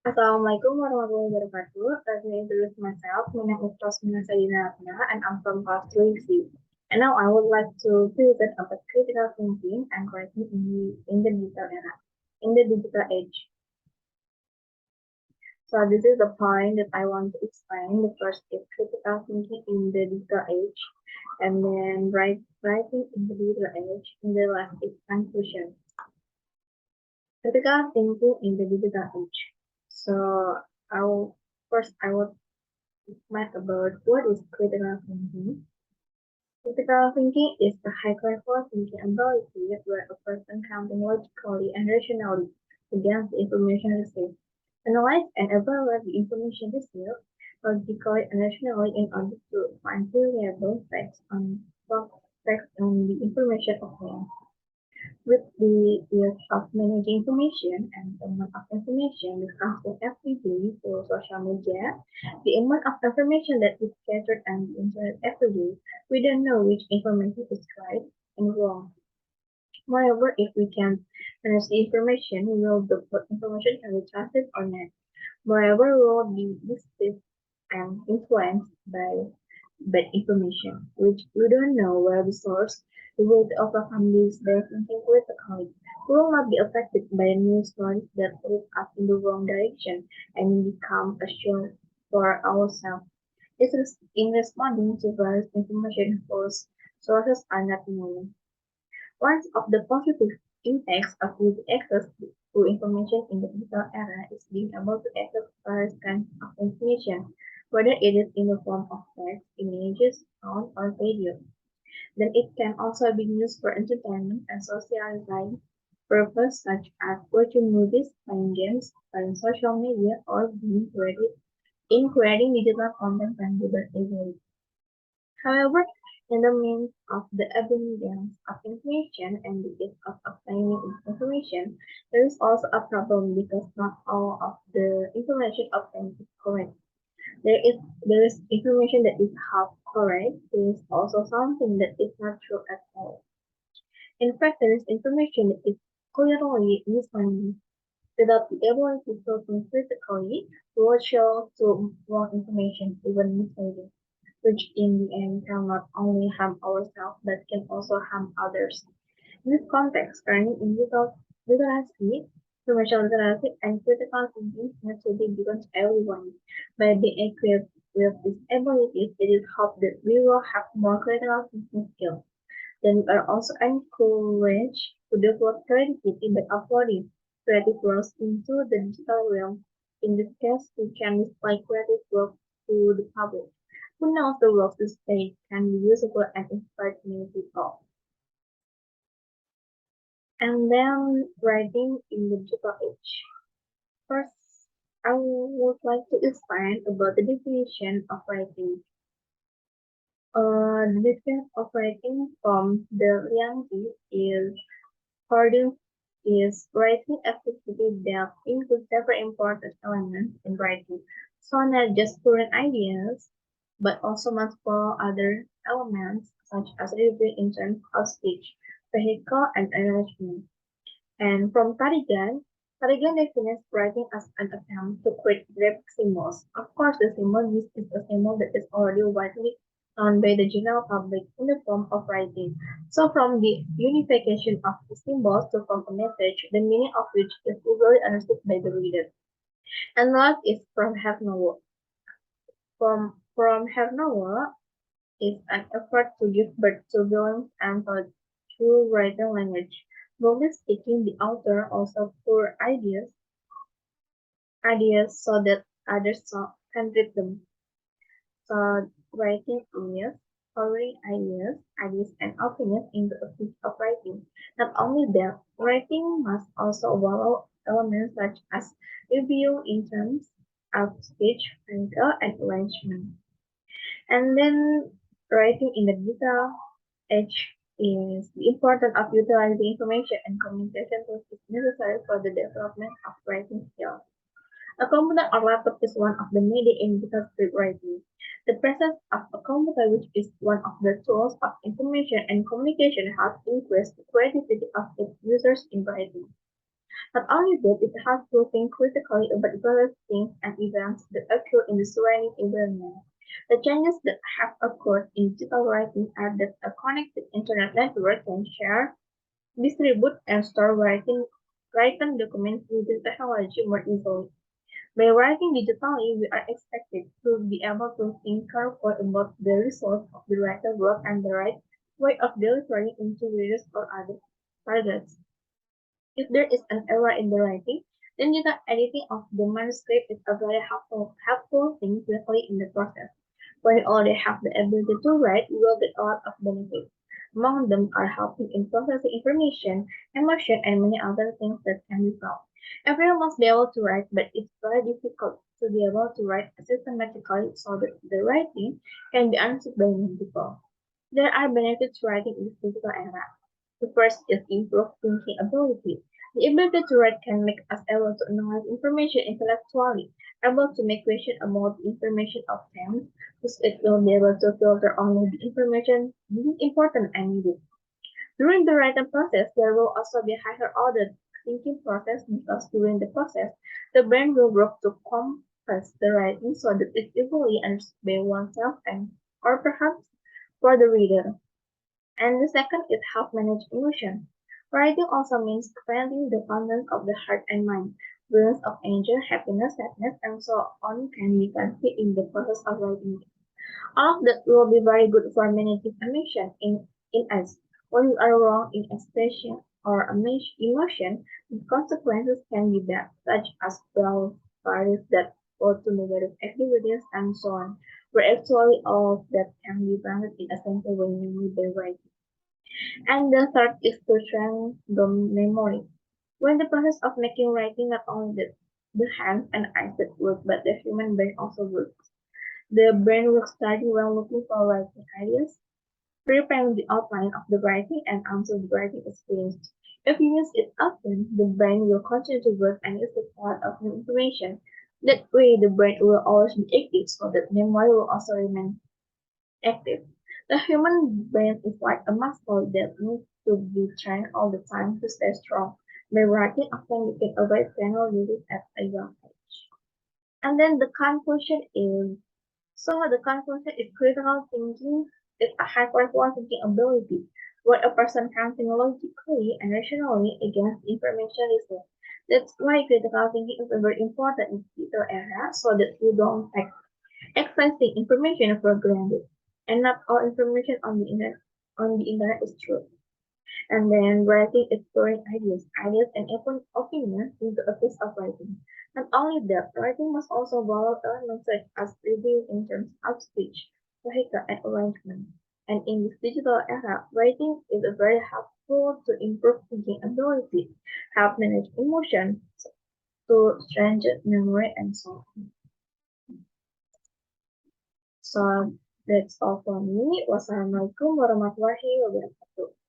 Assalamualaikum warahmatullahi wabarakatuh. Let me introduce myself. My name is Rasuna Sayyidina Atma and I'm from class 2C. And now I would like to present about critical thinking and writing in the digital era, in the digital age. So this is the point that I want to explain. The first is critical thinking in the digital age, and then writing in the digital age, and the last is conclusion. Critical thinking in the digital age. So I will explain about what is critical thinking. Critical thinking is the high-level thinking ability where a person can think logically and rationally against the information received, analyze and evaluate the information received logically and rationally in order to find reliable facts on the information obtained. With the use of managing information and the amount of information discussed every day through social media, the amount of information that is scattered on the internet every day, we don't know which information is right and wrong. Moreover, if we can manage the information, we will know what information can be trusted or not. Moreover, we will be deceived and influenced by bad information, which we don't know where the source. We will overcome this by thinking critically. We will not be affected by news stories that lead us in the wrong direction and become assured for ourselves. In responding to various information flows, sources are not known. One of the positive impacts of easy access to information in the digital era is being able to access various kinds of information, whether it is in the form of text, images, sound, or video. Then it can also be used for entertainment and socializing purposes such as watching movies, playing games, playing social media, or being creative in creating digital content and digital easily. However, in the midst of the abundance of information and the ease of obtaining information, there is also a problem because not all of the information obtained is correct. There is information that is half correct. There is also something that is not true at all. In fact, there is information that is clearly misleading. Without the ability to think critically, we will show to wrong information, even misleading, which in the end can not only harm ourselves but can also harm others. In this context, learning in literacy, commercial literacy, and critical thinking has to be given to everyone. By being equipped with these abilities, it is hoped that we will have more critical thinking skills. Then we are also encouraged to develop creativity by uploading creative works into the digital realm. In this case, we can display creative work to the public. Who knows the works displayed can be useful and inspire many people. And then writing in the digital age. First, I would like to explain about the definition of writing. The definition of writing from the reality is Hoarding is writing activity that includes several important elements in writing, so not just current ideas, but also multiple other elements such as review in terms of speech, vehicle, and arrangement. And from Tarigan defines writing as an attempt to create graphic symbols. Of course, the symbol used is a symbol that is already widely known by the general public in the form of writing. So from the unification of the symbols to form a message, the meaning of which is easily understood by the reader. And last is from have no word. From have no word is an effort to give birth to feelings and thought through written language. Broadly speaking, the author also pour ideas so that others can read them. So writing is pouring ideas and opinions into a piece of writing. Not only that, writing must also allow elements such as review in terms of speech, angle, and arrangement. And then writing in the digital age is the importance of utilizing information and communication tools is necessary for the development of writing skills. A computer or laptop is one of the media in digital script writing. The presence of a computer, which is one of the tools of information and communication, helps increase the creativity of its users in writing. Not only that, it helps to think critically about various things and events that occur in the surrounding environment. The changes that have occurred in digital writing are that a connected internet network can share, distribute, and store written documents using technology more easily. By writing digitally, we are expected to be able to think carefully about the results of the written work and the right way of delivering into readers or other targets. If there is an error in the writing, then digital editing of the manuscript is a very helpful thing quickly in the process. When you already have the ability to write, you will get a lot of benefits. Among them are helping in processing information, emotion, and many other things that can be found. Everyone must be able to write, but it's very difficult to be able to write systematically so that the writing can be understood by many people. There are benefits to writing in this digital era. The first is improved thinking ability. The ability to write can make us able to analyze information intellectually, able to make questions about the information obtained, thus it will be able to filter only the information deemed important and needed. During the writing process, there will also be a higher order thinking process because during the process, the brain will work to compress the writing so that it's easily understood by oneself and, or perhaps, for the reader. And the second is help manage emotion. Writing also means feeling the contents of the heart and mind. Feelings of anger, happiness, sadness, and so on can be conveyed in the process of writing. All of that will be very good for managing emotion in us. When we are wrong in expression or emotion, the consequences can be bad, such as parties that go to negative activities and so on, where actually all of that can be prevented in a simple way, namely by writing. And the third is to train the memory. When the process of making writing not only the hands and eyes that work, but the human brain also works. The brain works study when looking for writing ideas, preparing the outline of the writing, and until the writing is finished. If you use it often, the brain will continue to work and use the part of new information. That way, the brain will always be active so that memory will also remain active. The human brain is like a muscle that needs to be trained all the time to stay strong. By writing, often you can avoid failure uses at a young age. And then the conclusion is critical thinking is a high performance thinking ability, where a person can think logically and rationally against information research. That's why critical thinking is very important in digital era so that you don't take accessing information for granted. And not all information on the internet is true. And then writing is storing ideas and opinions into a piece of writing. Not only that, writing must also involve elements such as review in terms of speech, vehicle, and arrangement. And in this digital era, writing is a very helpful to improve thinking ability, help manage emotions, to strengthen memory, and so on. So that's all for me. Wassalamualaikum warahmatullahi wabarakatuh.